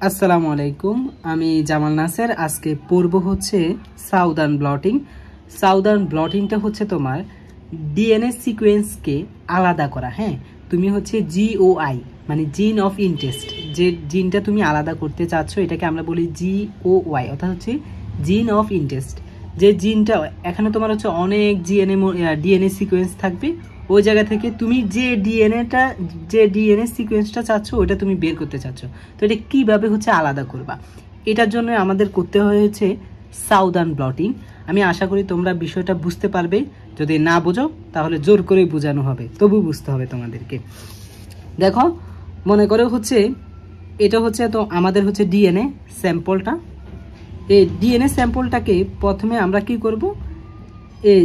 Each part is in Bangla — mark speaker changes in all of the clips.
Speaker 1: আসসালামু আলাইকুম, আমি জামাল নাসের। আজকে পড়ব হচ্ছে সাউদার্ন ব্লটিং। সাউদার্ন ব্লটিংটা হচ্ছে তোমার ডিএনএ সিকোয়েন্সকে আলাদা করা। হ্যাঁ, তুমি হচ্ছে জিওআই মানে জিন অফ ইন্টারেস্ট, যে জিনটা তুমি আলাদা করতে চাচ্ছ এটাকে আমরা বলি জিওআই, অর্থাৎ হচ্ছে জিন অফ ইন্টারেস্ট। যে জিনটা এখানে তোমার হচ্ছে অনেক ডিএনএ সিকোয়েন্স থাকবে, ওই জায়গা থেকে তুমি যে ডিএনএ সিকোয়েন্সটা চাচ্ছ ওইটা তুমি বের করতে চাচ্ছ। তো এটা কীভাবে হচ্ছে আলাদা করবা, এটার জন্য আমাদের করতে হয়েছে সাউদার্ন ব্লটিং। আমি আশা করি তোমরা বিষয়টা বুঝতে পারবে। যদি না বোঝো তাহলে জোর করে বোঝানো হবে, তবু বুঝতে হবে তোমাদেরকে। দেখো, মনে করে হচ্ছে এটা হচ্ছে তো আমাদের হচ্ছে ডিএনএ স্যাম্পলটা। এই ডিএনএ স্যাম্পলটাকে প্রথমে আমরা কি করব, এই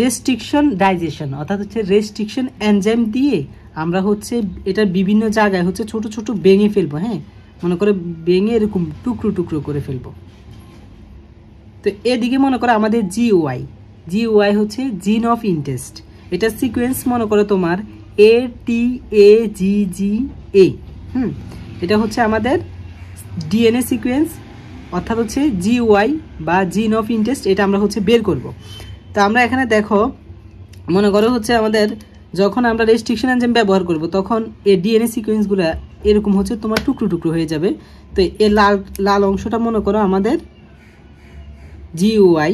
Speaker 1: রেস্ট্রিকশন ডাইজেশন অর্থাৎ হচ্ছে রেস্ট্রিকশন এনজাইম দিয়ে আমরা হচ্ছে এটা বিভিন্ন জায়গায় হচ্ছে ছোট ছোট ভেঙে ফেলবো। হ্যাঁ, মনে করে ভেঙে এরকম টুকরো টুকরো করে ফেলবো। তো এদিকে মনে করো আমাদের জিওআই হচ্ছে জিন অফ ইন্টারেস্ট। এটা সিকোয়েন্স মনে করো তোমার ATAGGA। এটা হচ্ছে আমাদের ডিএনএ সিকোয়েন্স, অর্থাৎ হচ্ছে জিওআই বা জিন অফ ইন্টারেস্ট। এটা আমরা হচ্ছে বের করব। তো আমরা এখানে দেখো, মনে করো হচ্ছে আমাদের যখন আমরা রেস্ট্রিকশন এনজাইম ব্যবহার করব তখন এই ডিএনএ সিকোয়েন্সগুলো এরকম হচ্ছে তোমার টুকরো টুকরো হয়ে যাবে। তো এই লাল লাল অংশটা মনে করো আমাদের জিওআই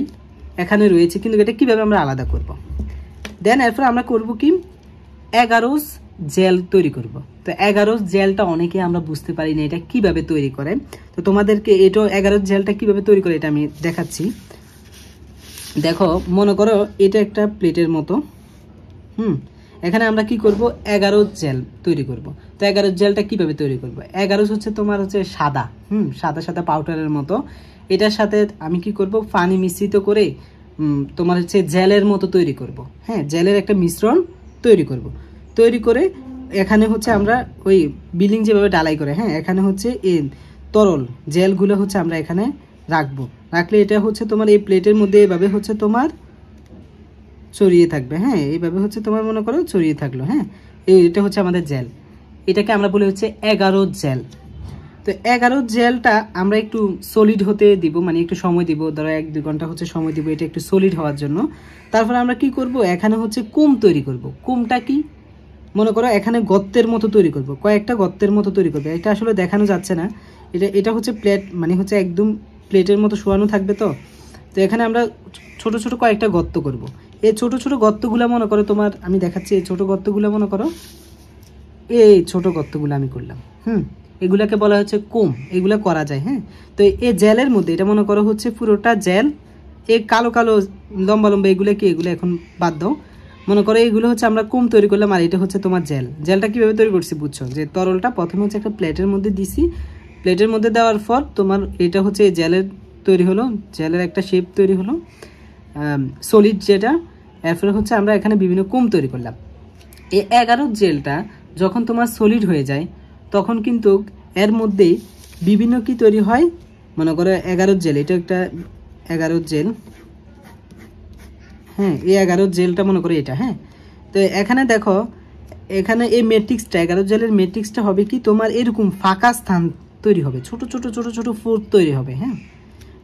Speaker 1: এখানে রয়েছে, কিন্তু এটা কীভাবে আমরা আলাদা করব। দেন এরপর আমরা করব কি, 11 জেল তৈরি করব। তো 11 জেলটা অনেকে আমরা বুঝতে পারি না এটা কিভাবে তৈরি করে। তো তোমাদেরকে এটা 11 জেলটা কিভাবে তৈরি করে এটা আমি দেখাচ্ছি। দেখো, মনে করো এটা একটা প্লেটের মতো। এখানে আমরা কি করব, 11 জেল তৈরি করব। তো 11 জেলটা কিভাবে তৈরি করব, 11 হচ্ছে তোমার হচ্ছে সাদা সাদা সাদা পাউডারের মতো। এটার সাথে আমি কি করব, পানি মিশ্রিত করে তোমার হচ্ছে জেলের মতো তৈরি করব। হ্যাঁ, জেলের একটা মিশ্রণ তৈরি করব। তৈরি করে এখানে হচ্ছে আমরা ওই বিল্ডিং যেভাবে ডালাই করে, হ্যাঁ, এখানে হচ্ছে এই তরল জেলগুলো হচ্ছে আমরা এখানে রাখবো। রাখলে এটা হচ্ছে তোমার এই প্লেটের মধ্যে এভাবে হচ্ছে তোমার ছড়িয়ে থাকবে। হ্যাঁ, এইভাবে হচ্ছে তোমার মনে করো ছড়িয়ে থাকলো। হ্যাঁ, এটা হচ্ছে আমাদের জেল। এটাকে আমরা বলি হচ্ছে 11 জেল। তো 11 জেলটা আমরা একটু সলিড হতে দিব, মানে একটু সময় দিব, ধরো 1-2 ঘন্টা হচ্ছে সময় দিব এটা একটু সলিড হওয়ার জন্য। তারপরে আমরা কি করব, এখানে হচ্ছে কুম তৈরি করব। কুমটা কি, মনে করো এখানে গর্তের মতো তৈরি করব, কয়েকটা গর্তের মতো তৈরি করবে। এটা আসলে দেখানো যাচ্ছে না, এটা হচ্ছে প্লেট, মানে হচ্ছে একদম প্লেটের মতো শোয়ানো থাকবে। তো এখানে আমরা ছোট ছোট কয়েকটা গর্ত করব। এই ছোট ছোট গর্তগুলো মনে করো তোমার, আমি দেখাচ্ছি, এই ছোট গর্তগুলো মনে করো, এই ছোট গর্তগুলো আমি করলাম। এগুলাকে বলা হচ্ছে কোম, এগুলো করা যায়। হ্যাঁ, তো এই জেলের মধ্যে এটা মনে করো হচ্ছে পুরোটা জেল। এই কালো কালো লম্বা লম্বা এগুলো কি, এগুলো এখন বাদ দাও। মনে করো এইগুলো হচ্ছে আমরা কোম তৈরি করলাম, আর এটা হচ্ছে তোমার জেল। জেলটা কীভাবে তৈরি করছি বুঝছো, যে তরলটা প্রথমে হচ্ছে একটা প্লেটের মধ্যে দিছি, প্লেটের মধ্যে দেওয়ার পর তোমার এটা হচ্ছে এই জেলের তৈরি হলো, জেলের একটা শেপ তৈরি হলো সলিড যেটা। এরপরে হচ্ছে আমরা এখানে বিভিন্ন কোম তৈরি করলাম। এই 11 জেলটা যখন তোমার সলিড হয়ে যায় তখন কিন্তু এর মধ্যে বিভিন্ন কি তৈরি হয়, মনে করো 11 জেল, এটা একটা 11 জেল। হ্যাঁ, এই 11 জেলটা মনে করো এটা। হ্যাঁ, তো এখানে দেখো, এখানে এই ম্যাট্রিক্সটা 11 জেলের ম্যাট্রিক্সটা হবে কি তোমার এরকম ফাঁকা স্থান তৈরি হবে, ছোট ছোট ছোট ছোট ফোর তৈরি হবে। হ্যাঁ,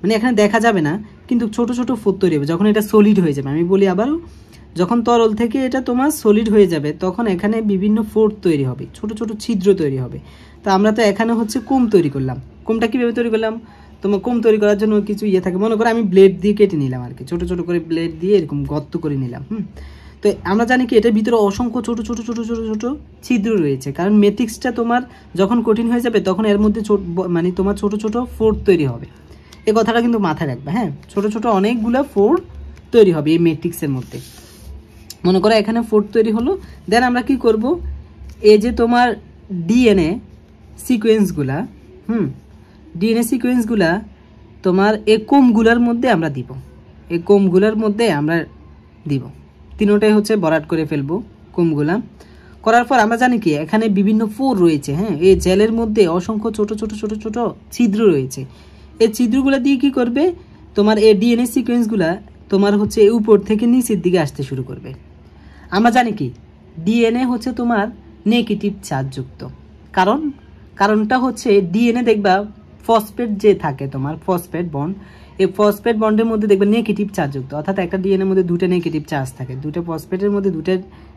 Speaker 1: মানে এখানে দেখা যাবে না, কিন্তু ছোট ছোট ফোর তৈরি হবে যখন এটা সলিড হয়ে যাবে। আমি বলি আবারও, যখন তরল থেকে এটা তোমার সলিড হয়ে যাবে তখন এখানে বিভিন্ন ফোর তৈরি হবে, ছোট ছোট ছিদ্র তৈরি হবে। তো আমরা তো এখানে হচ্ছে কোম তৈরি করলাম। কোমটা কীভাবে তৈরি করলাম, তোমার কোম তৈরি করার জন্য কিছু ইয়ে থাকে, মনে করো আমি ব্লেড দিয়ে কেটে নিলাম আর কি, ছোটো ছোটো করে ব্লেড দিয়ে এরকম গর্ত করে নিলাম। তো আমরা জানি কি এটার ভিতরে অসংখ্য ছোটো ছোটো ছোটো ছোটো ছোটো ছিদ্র রয়েছে, কারণ ম্যাট্রিক্সটা তোমার যখন কঠিন হয়ে যাবে তখন এর মধ্যে মানে তোমার ছোটো ছোটো ফোর তৈরি হবে। এই কথাটা কিন্তু মাথায় রাখবে। হ্যাঁ, ছোটো ছোটো অনেকগুলো ফোর তৈরি হবে এই ম্যাট্রিক্সের মধ্যে। মনে করো এখানে ফোর তৈরি হলো। দেন আমরা কি করব, এই যে তোমার ডিএনএ সিকোয়েন্সগুলা তোমার এই কোমগুলার মধ্যে আমরা দিব, এই কোমগুলার মধ্যে আমরা দিব। তিনোটাই হচ্ছে বরাট করে ফেলবো কোমগুলা। করার পর আমরা জানি কি এখানে বিভিন্ন ফোর রয়েছে। হ্যাঁ, এই জেলের মধ্যে অসংখ্য ছোট ছোট ছোট ছোট ছিদ্র রয়েছে। এই ছিদ্রগুলো দিয়ে কি করবে, তোমার এই ডিএনএ সিকোয়েন্সগুলা তোমার হচ্ছে উপর থেকে নিচের দিকে আসতে শুরু করবে। আমরা জানি কি ডিএনএ হচ্ছে তোমার নেগেটিভ চার্জযুক্ত, কারণ কারণটা হচ্ছে ডিএনএ দেখবা ফসফেট যে থাকে তোমার ফসফেট বন্ড, এই ফসফেট বন্ডের মধ্যে দেখবে নেগেটিভ চার্জ যুক্ত, অর্থাৎ একটা ডিএনএর মধ্যে দুটো নেগেটিভ চার্জ থাকে, দুটো ফসফেটের মধ্যে দুটো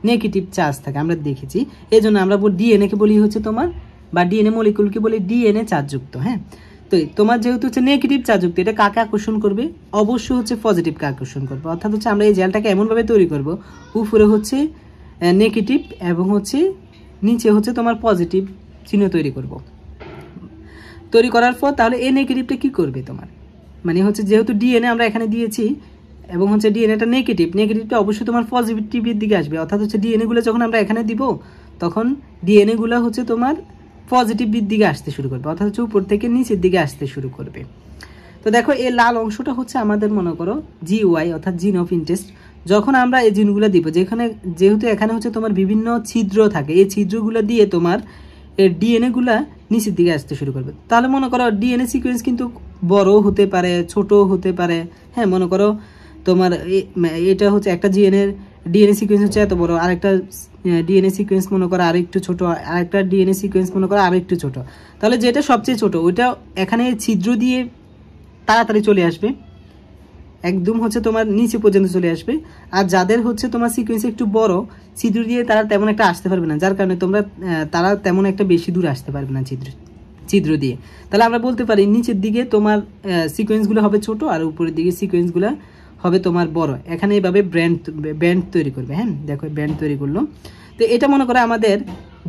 Speaker 1: নেগেটিভ চার্জ থাকে আমরা দেখেছি। এই জন্য আমরা ডিএনএকে বলি হচ্ছে তোমার, বা ডিএনএ মলিকুলকে বলি ডিএনএ চার্জযুক্ত। হ্যাঁ, তো তোমার যেহেতু হচ্ছে নেগেটিভ চার্জযুক্ত, এটা কাকে আকর্ষণ করবে? অবশ্যই হচ্ছে পজিটিভকে আকর্ষণ করবে। অর্থাৎ হচ্ছে আমরা এই জেলটাকে এমনভাবে তৈরি করব, উপরে হচ্ছে নেগেটিভ এবং হচ্ছে নিচে হচ্ছে তোমার পজিটিভ চিহ্ন তৈরি করব। তৈরি করার পর তাহলে এই নেগেটিভটা কি করবে তোমার, মানে হচ্ছে যেহেতু ডিএনএ আমরা এখানে দিয়েছি এবং হচ্ছে ডিএনএটা নেগেটিভটা অবশ্যই তোমার পজিটিভের দিকে আসবে। অর্থাৎ হচ্ছে ডিএনএগুলো যখন আমরা এখানে দিব তখন ডিএনএগুলো হচ্ছে তোমার পজিটিভের দিকে আসতে শুরু করবে, অর্থাৎ হচ্ছে উপর থেকে নিচের দিকে আসতে শুরু করবে। তো দেখো এই লাল অংশটা হচ্ছে আমাদের মনে করো জিওয়াই অর্থাৎ জিন অফ ইন্টারেস্ট। যখন আমরা এই জিনগুলো দিব, যেহেতু এখানে হচ্ছে তোমার বিভিন্ন ছিদ্র থাকে, এই ছিদ্রগুলো দিয়ে তোমার এর ডিএনএগুলা নিচের দিকে আসতে শুরু করবে। তাহলে মনে করো ডিএনএ সিকোয়েন্স কিন্তু বড় হতে পারে, ছোট হতে পারে। হ্যাঁ, মনে করো তোমার এটা হচ্ছে একটা ডিএনএ সিকোয়েন্স হচ্ছে এত বড়, আরেকটা ডিএনএ সিকোয়েন্স মনে করো আরেকটু ছোট, আরেকটা ডিএনএ সিকোয়েন্স মনে করো আরেকটু ছোট। তাহলে যেটা সবচেয়ে ছোট ওইটা এখানে ছিদ্র দিয়ে তাড়াতাড়ি চলে আসবে, একদম হচ্ছে তোমার নিচে পর্যন্ত চলে আসবে। আর যাদের হচ্ছে তোমার সিকোয়েন্স একটু বড়, ছিদ্র দিয়ে তারা তেমন একটা আসতে পারবে না, যার কারণে তারা তেমন একটা বেশি দূর আসতে পারবে না ছিদ্র দিয়ে। তাহলে আমরা বলতে পারি নিচের দিকে তোমার সিকোয়েন্সগুলো হবে ছোট আর উপরের দিকে সিকোয়েন্সগুলো হবে তোমার বড়। এখানে এইভাবে ব্যান্ড তৈরি করবে। হ্যাঁ, দেখো ব্যান্ড তৈরি করলো। তো এটা মনে করো আমাদের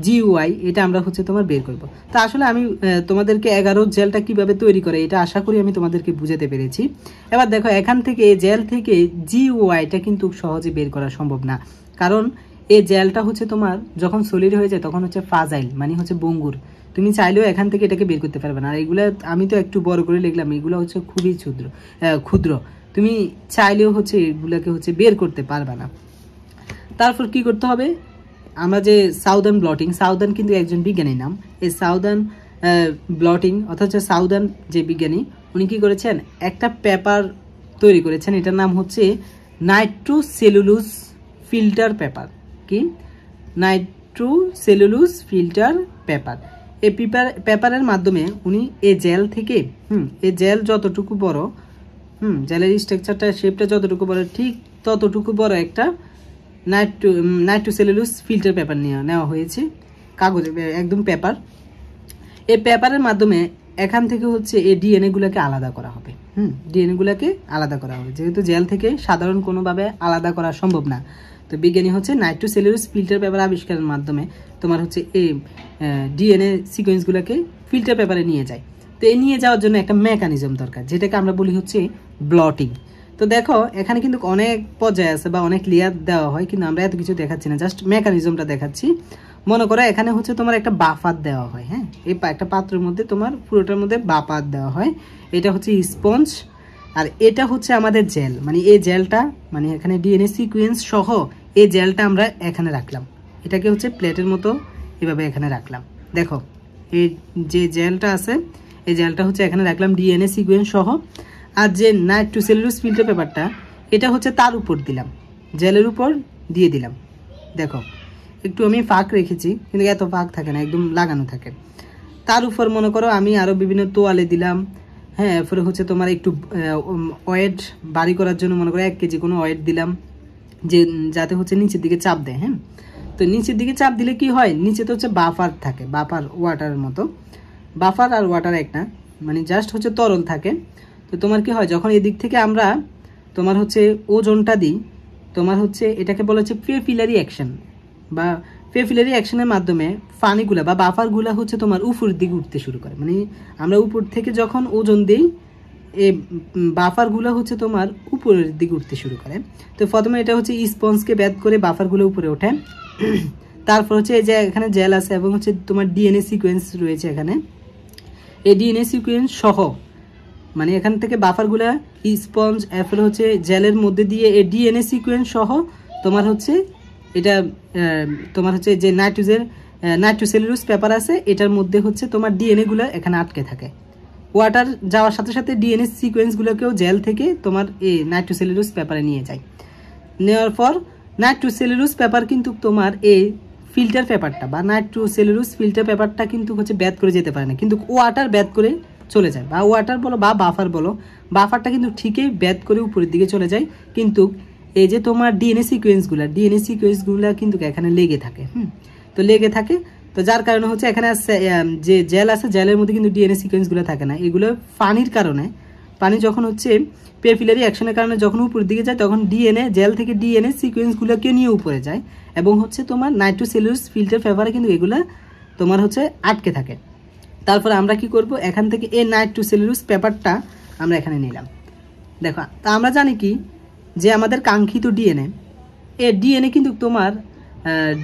Speaker 1: জিওয়াই, এটা আমরা হচ্ছে তোমার বের করব। তো আসলে আমি তোমাদেরকে 11 জেলটা কিভাবে তৈরি করে এটা আশা করি আমি তোমাদেরকে বুঝাতে পেরেছি। এবার দেখো এখান থেকে জেল থেকে জিওয়াইটা কিন্তু সহজে বের করা সম্ভব না, কারণ এই জেলটা হচ্ছে তোমার যখন সলিড হয়ে যায় তখন হচ্ছে ফাজাইল, মানে হচ্ছে বঙ্গুর। তুমি চাইলেও এখান থেকে এটাকে বের করতে পারবে না। আর এগুলো আমি তো একটু বড় করে লিখলাম, এগুলো হচ্ছে খুবই ক্ষুদ্র, তুমি চাইলেও হচ্ছে এগুলোকে হচ্ছে বের করতে পারবে না। তারপর কি করতে হবে, আমরা যে সাউদার্ন কিন্তু একজন বিজ্ঞানীর নাম। এই সাউদার্ন ব্লটিং অর্থাৎ সাউদার্ন যে বিজ্ঞানী, উনি কি করেছেন, একটা পেপার তৈরি করেছেন, এটার নাম হচ্ছে নাইট্রোসেলুলোজ ফিল্টার পেপার। কি? নাইট্রোসেলুলোজ ফিল্টার পেপার। এই পেপারের মাধ্যমে উনি এই জেল থেকে এই জেল যতটুকু বড়, জেলের স্ট্রাকচারটা শেপটা যতটুকু বড়, ঠিক ততটুকু বড় একটা নাইট্রোসেলুলোজ ফিল্টার পেপার নেওয়া হয়েছে, কাগজ একদম পেপার। এই পেপারের মাধ্যমে এখান থেকে হচ্ছে এই ডিএনএগুলোকে আলাদা করা হবে। ডিএনএগুলোকে আলাদা করা হবে, যেহেতু জেল থেকে সাধারণ কোনোভাবে আলাদা করা সম্ভব না। তো বিজ্ঞানী হচ্ছে নাইট্রোসেলুলোজ ফিল্টার পেপার আবিষ্কারের মাধ্যমে তোমার হচ্ছে এই ডিএনএ সিকোয়েন্সগুলোকে ফিল্টার পেপারে নিয়ে যায়। তো এই নিয়ে যাওয়ার জন্য একটা মেকানিজম দরকার, যেটাকে আমরা বলি হচ্ছে ব্লটিং। তো দেখো এখানে কিন্তু অনেক পর্যায়ে আছে বা অনেক লেয়ার দেওয়া হয়, কিন্তু আমরা এত কিছু দেখাচ্ছি না, জাস্ট মেকানিজমটা দেখাচ্ছি। মনে করো এখানে হচ্ছে তোমার একটা বাফার দেওয়া হয়। হ্যাঁ, এই একটা পাত্রের মধ্যে তোমার পুরোটার মধ্যে বাফার দেওয়া হয়। এটা হচ্ছে স্পঞ্জ আর এটা হচ্ছে আমাদের জেল, মানে এই জেলটা, মানে এখানে ডিএনএ সিকোয়েন্স সহ এই জেলটা আমরা এখানে রাখলাম, এটাকে হচ্ছে প্লেটের মতো এভাবে এখানে রাখলাম। দেখো এই যে জেলটা আছে, এই জেলটা হচ্ছে এখানে রাখলাম ডিএনএ সিকোয়েন্স সহ। আর যে নাইট্রোসেলুলোজ ফিল্টার পেপারটা, এটা হচ্ছে তার উপর দিলাম, জেলের উপর দিয়ে দিলাম। দেখো একটু আমি ফাঁক রেখেছি, কিন্তু এত ফাঁক থাকে না, একদম লাগানো থাকে। তার উপর মনে করো আমি আরও বিভিন্ন তোয়ালে দিলাম। হ্যাঁ, এরপরে হচ্ছে তোমার একটু ওয়েট বাড়ি করার জন্য মনে করো 1 কেজি কোনো ওয়েট দিলাম, যাতে হচ্ছে নিচের দিকে চাপ দেয়। হ্যাঁ, তো নিচের দিকে চাপ দিলে কি হয়, নিচে তো হচ্ছে বাফার থাকে, বাফার ওয়াটারের মতো। বাফার আর ওয়াটার এক না, মানে জাস্ট হচ্ছে তরল থাকে। তো তোমার কি হয়, যখন এদিক থেকে আমরা তোমার হচ্ছে ওজনটা দিই, তোমার হচ্ছে এটাকে বলা হচ্ছে পেপিলারি অ্যাকশন, বা পেপিলারি অ্যাকশনের মাধ্যমে পানিগুলা বা বাফারগুলা হচ্ছে তোমার উপরের দিকে উঠতে শুরু করে। মানে আমরা উপর থেকে যখন ওজন দিই, এই বাফারগুলো হচ্ছে তোমার উপরের দিকে উঠতে শুরু করে। তো প্রথমে এটা হচ্ছে স্পঞ্জকে ব্যাদ করে বাফারগুলো উপরে ওঠে। তারপর হচ্ছে এই যে এখানে জেল আছে এবং হচ্ছে তোমার ডিএনএ সিকোয়েন্স রয়েছে এখানে, এই ডিএনএ সিকোয়েন্স সহ, মানে এখান থেকে বাফারগুলা স্পঞ্জ এরপরে হচ্ছে জেলের মধ্যে দিয়ে এই ডিএনএ সিকোয়েন্স সহ তোমার হচ্ছে এটা তোমার হচ্ছে যে নাইট্রোসেলুলোজ পেপার আছে, এটার মধ্যে হচ্ছে তোমার ডিএনএগুলো এখানে আটকে থাকে। ওয়াটার যাওয়ার সাথে সাথে ডিএনএ সিকোয়েন্সগুলোকেও জেল থেকে তোমার এই নাইট্রোসেলুলোজ পেপারে নিয়ে যায়। নেওয়ার পর নাইট্রোসেলুলোজ পেপার কিন্তু তোমার এই ফিল্টার পেপারটা বা নাইট্রোসেলুলোজ ফিল্টার পেপারটা কিন্তু হচ্ছে ব্যাদ করে যেতে পারে না, কিন্তু ওয়াটার ব্যাদ করে চলে যায়, বা ওয়াটার বলো বা বাফার বলো, বাফারটা কিন্তু ঠিকই ব্যাদ করে উপরের দিকে চলে যায়, কিন্তু এই যে তোমার ডিএনএ সিকোয়েন্সগুলো কিন্তু এখানে লেগে থাকে। তো লেগে থাকে, তো যার কারণে হচ্ছে এখানে যে জেল আছে জেলের মধ্যে কিন্তু ডিএনএ সিকোয়েন্সগুলো থাকে না। এগুলো পানির কারণে, পানি যখন হচ্ছে পেপিলারি অ্যাকশনের কারণে যখন উপরের দিকে যায় তখন ডিএনএ জেল থেকে ডিএনএ সিকোয়েন্সগুলোকে নিয়ে উপরে যায়, এবং হচ্ছে তোমার নাইট্রোসেলুলোজ ফিল্টার পেপারে কিন্তু এগুলো তোমার হচ্ছে আটকে থাকে। তারপরে আমরা কি করব, এখান থেকে এই নাইট্রোসেলুলোজ পেপারটা আমরা এখানে নিলাম। দেখো, তা আমরা জানি কি যে আমাদের কাঙ্ক্ষিত ডিএনএ, এই ডিএনএ কিন্তু তোমার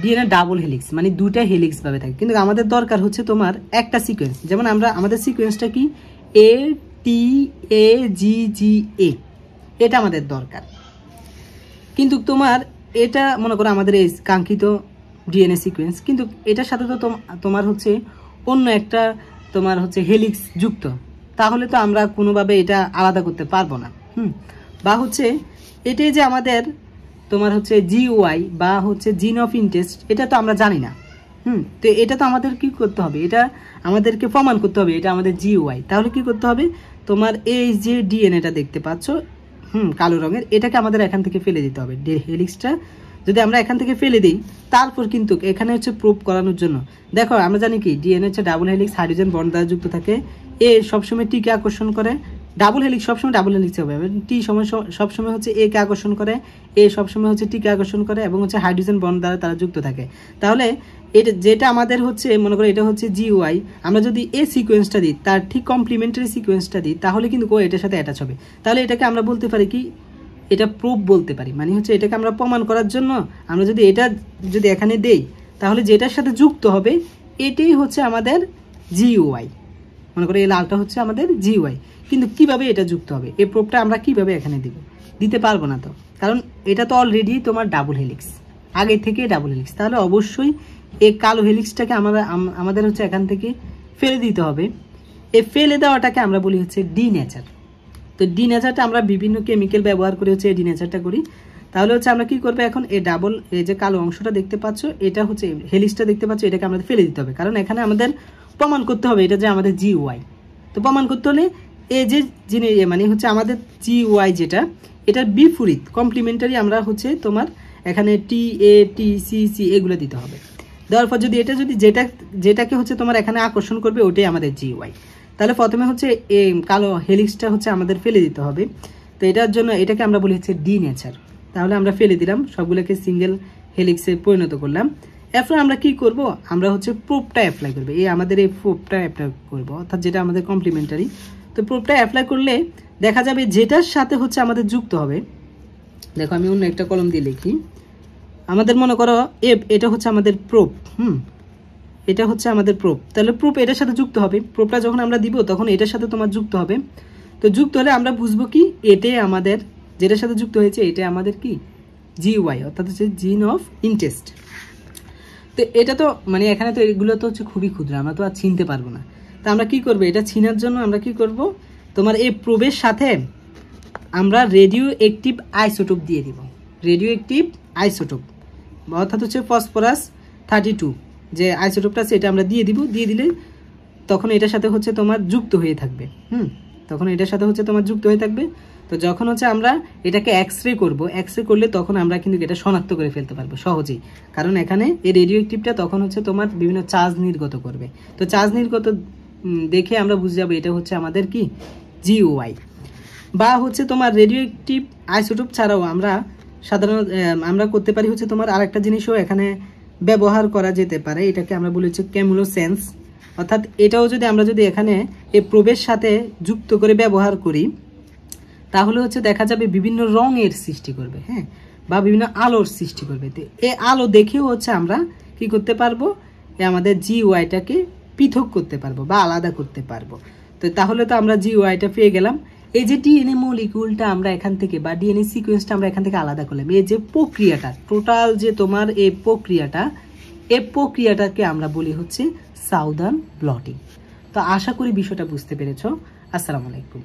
Speaker 1: ডিএনএ ডাবল হেলিক্স, মানে দুইটা হেলিক্স ভাবে থাকে, কিন্তু আমাদের দরকার হচ্ছে তোমার একটা সিকোয়েন্স। যেমন আমাদের সিকোয়েন্সটা কি ATAGGA, এটা আমাদের দরকার, কিন্তু তোমার এটা মনে করো আমাদের এই কাঙ্ক্ষিত ডিএনএ সিকোয়েন্স, কিন্তু এটার সাথে তো তোমার হচ্ছে অন্য একটা তোমার হচ্ছে হেলিক্স যুক্ত, তাহলে তো আমরা কোনোভাবে এটা আলাদা করতে পারবো না। বা হচ্ছে এটাই যে আমাদের তোমার হচ্ছে GY বা হচ্ছে জিন অফ ইন্টারেস্ট, এটা তো আমরা জানি না। তো এটা তো আমাদের কি করতে হবে, এটা আমাদেরকে প্রমাণ করতে হবে এটা আমাদের GY। তাহলে কি করতে হবে, তোমার এই যে ডিএনএটা দেখতে পাচ্ছ কালো রঙের, এটাকে আমাদের এখান থেকে ফেলে দিতে হবে। হেলিক্সটা যদি আমরা এখান থেকে ফেলে দিই, তারপর কিন্তু এখানে হচ্ছে প্রুভ করানোর জন্য, দেখো আমরা জানি কি ডিএনএ হচ্ছে ডাবল হেলিক্স, হাইড্রোজেন বন্ড দ্বারা যুক্ত থাকে, এ সবসময় টিকে আকর্ষণ করে, ডাবল হেলিক্স সবসময় ডাবল হেলিক্স হবে, টি সবসময় হচ্ছে এ কে আকর্ষণ করে, এ সবসময় হচ্ছে টিকে আকর্ষণ করে, এবং হচ্ছে হাইড্রোজেন বন্ড দ্বারা তারা যুক্ত থাকে। তাহলে এটা যেটা আমাদের হচ্ছে মনে করো এটা হচ্ছে GY, আমরা যদি এই সিকোয়েন্সটা দিই, তার ঠিক কমপ্লিমেন্টারি সিকোয়েন্সটা দিই, তাহলে কিন্তু এটার সাথে অ্যাটাচ হবে। তাহলে এটাকে আমরা বলতে পারি কি, এটা প্রুফ বলতে পারি, মানে হচ্ছে এটাকে আমরা প্রমাণ করার জন্য আমরা যদি এটা যদি এখানে দেই, তাহলে যেটার সাথে যুক্ত হবে এটাই হচ্ছে আমাদের GY। মনে করো এই লালটা হচ্ছে আমাদের GY, কিন্তু কিভাবে এটা যুক্ত হবে, এই প্রুফটা আমরা কিভাবে এখানে দিতে পারবো না, তো কারণ এটা তো অলরেডি তোমার ডাবল হেলিক্স, আগে থেকে ডাবল হেলিক্স। তাহলে অবশ্যই এই কালো হেলিক্সটাকে আমাদের হচ্ছে এখান থেকে ফেলে দিতে হবে। এই ফেলে দেওয়াটাকে আমরা বলি হচ্ছে ডিনেচার। তো ডিনেচারটা আমরা বিভিন্ন কেমিক্যাল ব্যবহার করে হচ্ছে এই ডিনেচারটা করি। তাহলে হচ্ছে আমরা কি করবো, এখন এই ডাবল এই যে কালো অংশটা দেখতে পাচ্ছ, এটা হচ্ছে হেলিক্সটা দেখতে পাচ্ছ, এটাকে আমাদের ফেলে দিতে হবে, কারণ এখানে আমাদের প্রমাণ করতে হবে এটা যে আমাদের GY। তো প্রমাণ করতে হলে এই যে জিনিস মানে হচ্ছে আমাদের GY যেটা, এটার বিপরীত কমপ্লিমেন্টারি আমরা হচ্ছে তোমার এখানে TATCC এগুলো দিতে হবে। দেওয়ার পর যদি এটা যদি যেটাকে হচ্ছে তোমার এখানে আকর্ষণ করবে ওটাই আমাদের GY। তাহলে প্রথমে হচ্ছে এই কালো হেলিক্সটা হচ্ছে আমাদের ফেলে দিতে হবে। তো এটার জন্য এটাকে আমরা বলি হচ্ছে ডিনেচার। তাহলে আমরা ফেলে দিলাম, সবগুলোকে সিঙ্গেল হেলিক্সে পরিণত করলাম। এরপর আমরা কি করব, আমরা হচ্ছে প্রুফটা অ্যাপ্লাই করবো, এই আমাদের এই প্রুফটা অ্যাপ্লাই করবো, অর্থাৎ যেটা আমাদের কমপ্লিমেন্টারি। তো প্রুফটা অ্যাপ্লাই করলে দেখা যাবে যেটার সাথে হচ্ছে আমাদের যুক্ত হবে। দেখো আমি অন্য একটা কলম দিয়ে লিখি, আমাদের মনে করো এটা হচ্ছে আমাদের প্রুফ, এটা হচ্ছে আমাদের প্রুফ। তাহলে প্রুফ এটার সাথে যুক্ত হবে, প্রুফটা যখন আমরা দিব তখন এটার সাথে তোমার যুক্ত হবে। তো যুক্ত হলে আমরা বুঝবো কি এটাই আমাদের, যেটার সাথে যুক্ত হয়েছে এটা আমাদের কি GY, অর্থাৎ হচ্ছে জিন অফ ইন্টারেস্ট। তো এটা তো মানে এখানে তো এগুলো তো হচ্ছে খুবই ক্ষুদ্র, আমরা তো আর চিনতে পারবো না। তো আমরা কি করবো, এটা চিনার জন্য আমরা কি করব, তোমার এই প্রুফের সাথে আমরা রেডিও অ্যাক্টিভ আইসোটোপ দিয়ে দিব। রেডিও অ্যাক্টিভ আইসোটোপ অর্থাৎ হচ্ছে ফসফরাস 32 যে আইসোটোপটা আছে এটা আমরা দিয়ে দিব। দিয়ে দিলে তখন এটার সাথে হচ্ছে তোমার যুক্ত হয়ে থাকবে। তখন এটার সাথে হচ্ছে তোমার যুক্ত হয়ে থাকবে। তো যখন হচ্ছে আমরা এটাকে এক্সরে করব, এক্সরে করলে তখন আমরা কিন্তু এটা শনাক্ত করে ফেলতে পারবো সহজেই, কারণ এখানে এই রেডিও অ্যাক্টিভটা তখন হচ্ছে তোমার বিভিন্ন চার্জ নির্গত করবে। তো চার্জ নির্গত দেখে আমরা বুঝে যাবো এটা হচ্ছে আমাদের কি GY। বা হচ্ছে তোমার রেডিও অ্যাক্টিভ আইসোটোপ ছাড়াও আমরা সাধারণত আমরা করতে পারি হচ্ছে তোমার আরেকটা জিনিসও এখানে ব্যবহার করা যেতে পারে, এটাকে আমরা বলি হচ্ছে কেমোলোসেন্স। অর্থাৎ এটাও যদি আমরা এখানে এই প্রবেশ সাথে যুক্ত করে ব্যবহার করি, তাহলে হচ্ছে দেখা যাবে বিভিন্ন রঙের সৃষ্টি করবে, বা বিভিন্ন আলোর সৃষ্টি করবে। তো এই আলো দেখেও হচ্ছে আমরা কি করতে পারবো, আমাদের GYটাকে পৃথক করতে পারবো বা আলাদা করতে পারবো। তো তাহলে তো আমরা GYটা পেয়ে গেলাম। এই যে ডিএনএ মলিকিউলটা আমরা এখান থেকে বা ডিএনএ সিকোয়েন্সটা আমরা এখান থেকে আলাদা করলাম, এই যে প্রক্রিয়াটা টোটাল যে তোমার এই প্রক্রিয়াটাকে আমরা বলি হচ্ছে সাউদার্ন ব্লটিং। তো আশা করি বিষয়টা বুঝতে পেরেছো। আসসালামু আলাইকুম।